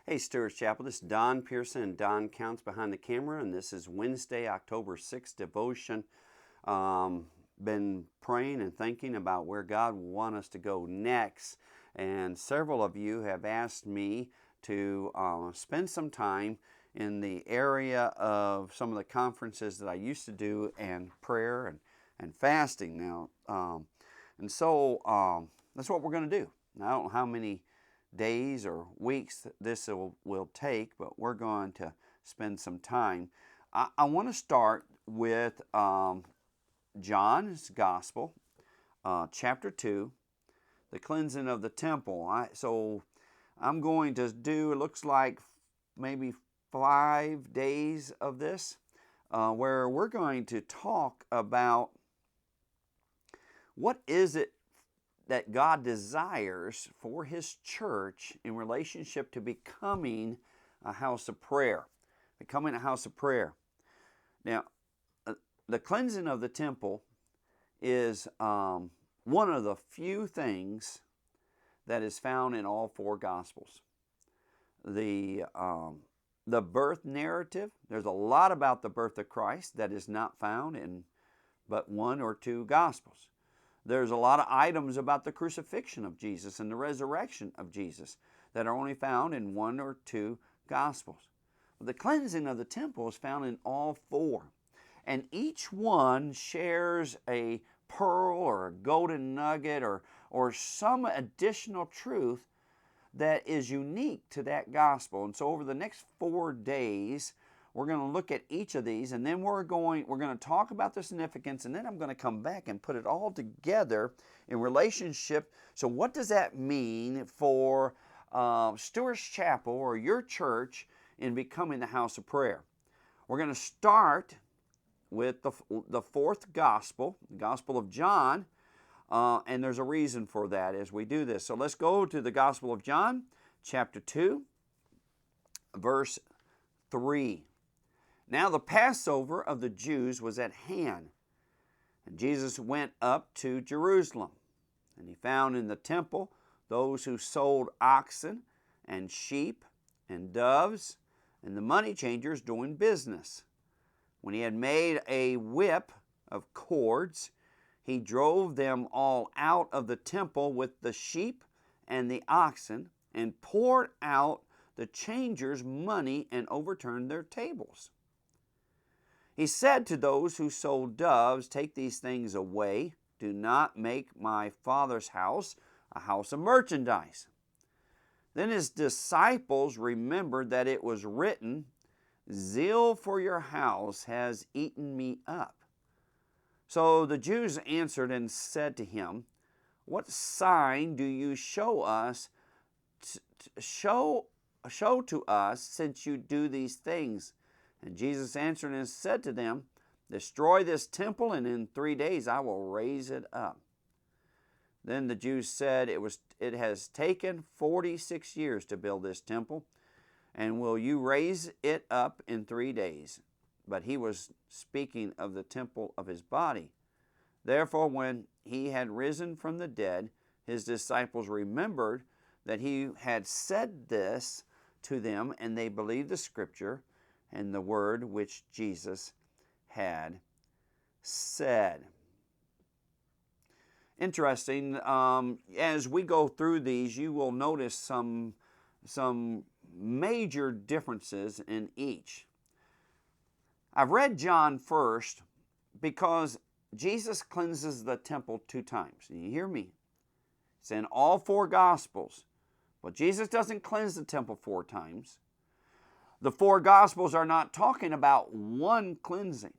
Hey, Stewart's Chapel. This is Don Pierson and Don Counts behind the camera, and this is Wednesday, October 6th devotion. Been praying and thinking about where God will want us to go next, and several of you have asked me to spend some time in the area of some of the conferences that I used to do, and prayer and fasting now. So that's what we're going to do. Now, I don't know how many days or weeks this will take, but we're going to spend some time. I want to start with John's Gospel, chapter 2, the cleansing of the temple. So I'm going to do, it looks like maybe 5 days of this, where we're going to talk about what is it that God desires for His church in relationship to becoming a house of prayer. Becoming a house of prayer. Now, the cleansing of the temple is one of the few things that is found in all 4 Gospels. The birth narrative, there's a lot about the birth of Christ that is not found in but 1 or 2 Gospels. There's a lot of items about the crucifixion of Jesus and the resurrection of Jesus that are only found in 1 or 2 Gospels. The cleansing of the temple is found in all 4. And each one shares a pearl or a golden nugget or some additional truth that is unique to that gospel. And so over the next 4 days, we're going to look at each of these, and then we're going to talk about the significance, and then I'm going to come back and put it all together in relationship. So what does that mean for Stewart's Chapel or your church in becoming the house of prayer? We're going to start with the 4th gospel, the Gospel of John, and there's a reason for that as we do this. So let's go to the Gospel of John, chapter 2, verse 3. Now the Passover of the Jews was at hand, and Jesus went up to Jerusalem. And he found in the temple those who sold oxen and sheep and doves, and the money changers doing business. When he had made a whip of cords, he drove them all out of the temple with the sheep and the oxen, and poured out the changers' money and overturned their tables. He said to those who sold doves, "Take these things away. Do not make my Father's house a house of merchandise." Then his disciples remembered that it was written, "Zeal for your house has eaten me up." So the Jews answered and said to him, "What sign do you show us? Show to us since you do these things." And Jesus answered and said to them, "Destroy this temple, and in 3 days I will raise it up." Then the Jews said, It has taken 46 years to build this temple, and will you raise it up in 3 days? But he was speaking of the temple of his body. Therefore, when he had risen from the dead, his disciples remembered that he had said this to them, and they believed the scripture and the word which Jesus had said. Interesting. As we go through these, you will notice some major differences in each. I've read John first because Jesus cleanses the temple 2 times. And you hear me? It's in all 4 Gospels. But Jesus doesn't cleanse the temple 4 times. The 4 Gospels are not talking about one cleansing.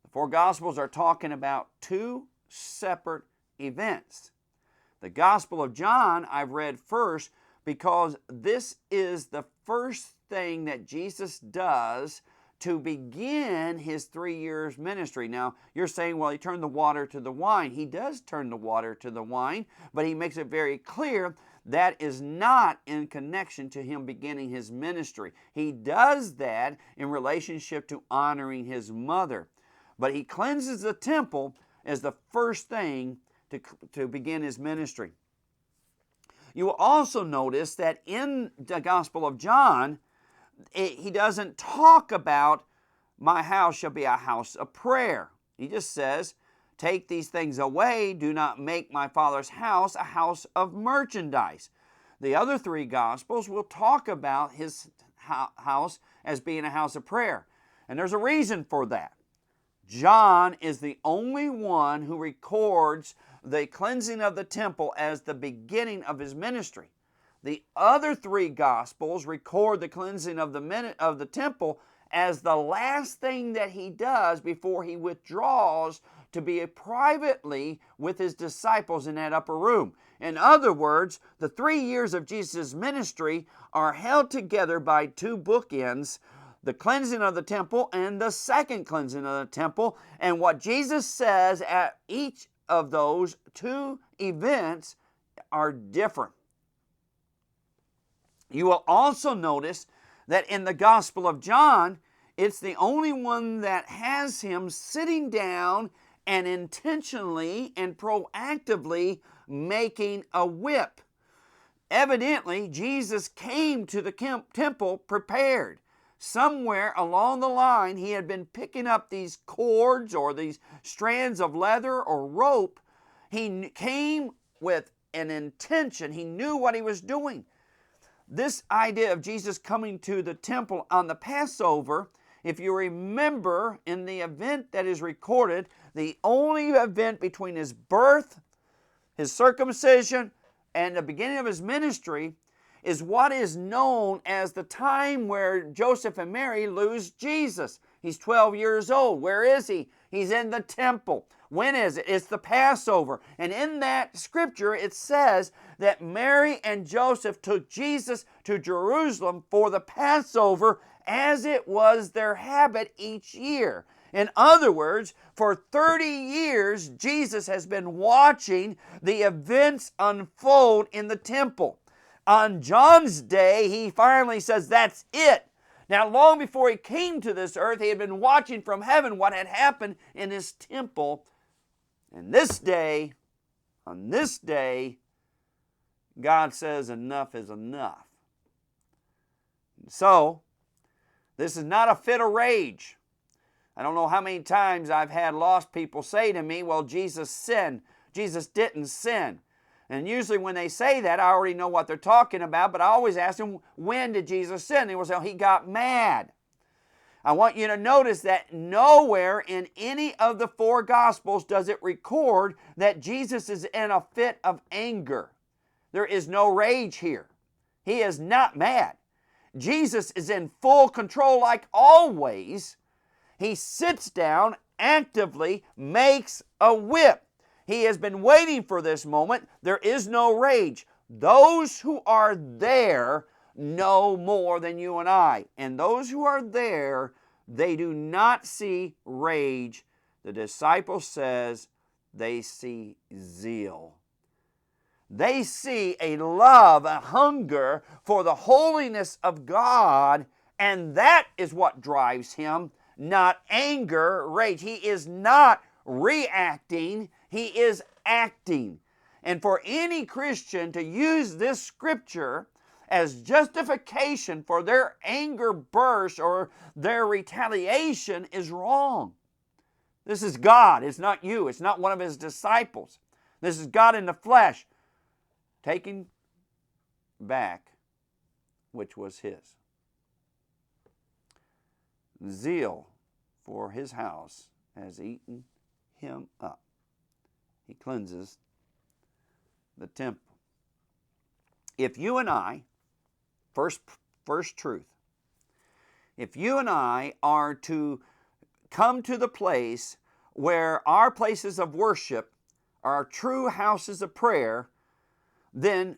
The 4 Gospels are talking about 2 separate events. The Gospel of John I've read first because this is the first thing that Jesus does to begin his 3 years ministry. Now, you're saying, well, he turned the water to the wine. He does turn the water to the wine, but he makes it very clear that is not in connection to him beginning his ministry. He does that in relationship to honoring his mother. But he cleanses the temple as the first thing to begin his ministry. You will also notice that in the Gospel of John, he doesn't talk about my house shall be a house of prayer. He just says, take these things away, do not make my Father's house a house of merchandise. The other three Gospels will talk about his house as being a house of prayer. And there's a reason for that. John is the only one who records the cleansing of the temple as the beginning of his ministry. The other three Gospels record the cleansing of the temple as the last thing that he does before he withdraws to be privately with his disciples in that upper room. In other words, the 3 years of Jesus' ministry are held together by two bookends, the cleansing of the temple and the second cleansing of the temple. And what Jesus says at each of those two events are different. You will also notice that in the Gospel of John, it's the only one that has him sitting down and intentionally and proactively making a whip. Evidently, Jesus came to the temple prepared. Somewhere along the line, he had been picking up these cords or these strands of leather or rope. He came with an intention. He knew what he was doing. This idea of Jesus coming to the temple on the Passover, if you remember in the event that is recorded, the only event between his birth, his circumcision, and the beginning of his ministry is what is known as the time where Joseph and Mary lose Jesus. He's 12 years old. Where is he? He's in the temple. When is it? It's the Passover. And in that scripture, it says that Mary and Joseph took Jesus to Jerusalem for the Passover as it was their habit each year. In other words, for 30 years, Jesus has been watching the events unfold in the temple. On John's day, he finally says, that's it. Now, long before he came to this earth, he had been watching from heaven what had happened in his temple. And on this day, God says enough is enough. So, this is not a fit of rage. I don't know how many times I've had lost people say to me, well, Jesus sinned. Jesus didn't sin. And usually when they say that, I already know what they're talking about, but I always ask them, when did Jesus sin? They will say, oh, he got mad. I want you to notice that nowhere in any of the four Gospels does it record that Jesus is in a fit of anger. There is no rage here. He is not mad. Jesus is in full control like always. He sits down, actively makes a whip. He has been waiting for this moment. There is no rage. Those who are there know more than you and I. And those who are there, they do not see rage. The disciple says they see zeal. They see a love, a hunger for the holiness of God, and that is what drives him, not anger, rage. He is not reacting, he is acting. And for any Christian to use this scripture as justification for their anger burst or their retaliation is wrong. This is God. It's not you. It's not one of his disciples. This is God in the flesh taking back which was his. Zeal for his house has eaten him up. He cleanses the temple. If you and I, first truth, if you and I are to come to the place where our places of worship are true houses of prayer, then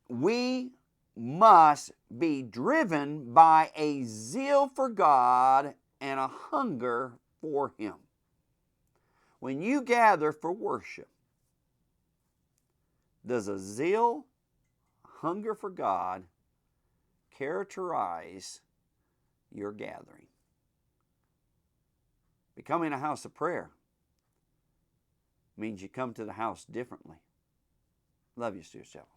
we must be driven by a zeal for God and a hunger for him. When you gather for worship, does a zeal, hunger for God characterize your gathering? Becoming a house of prayer means you come to the house differently. Love you, Stuart Chapel.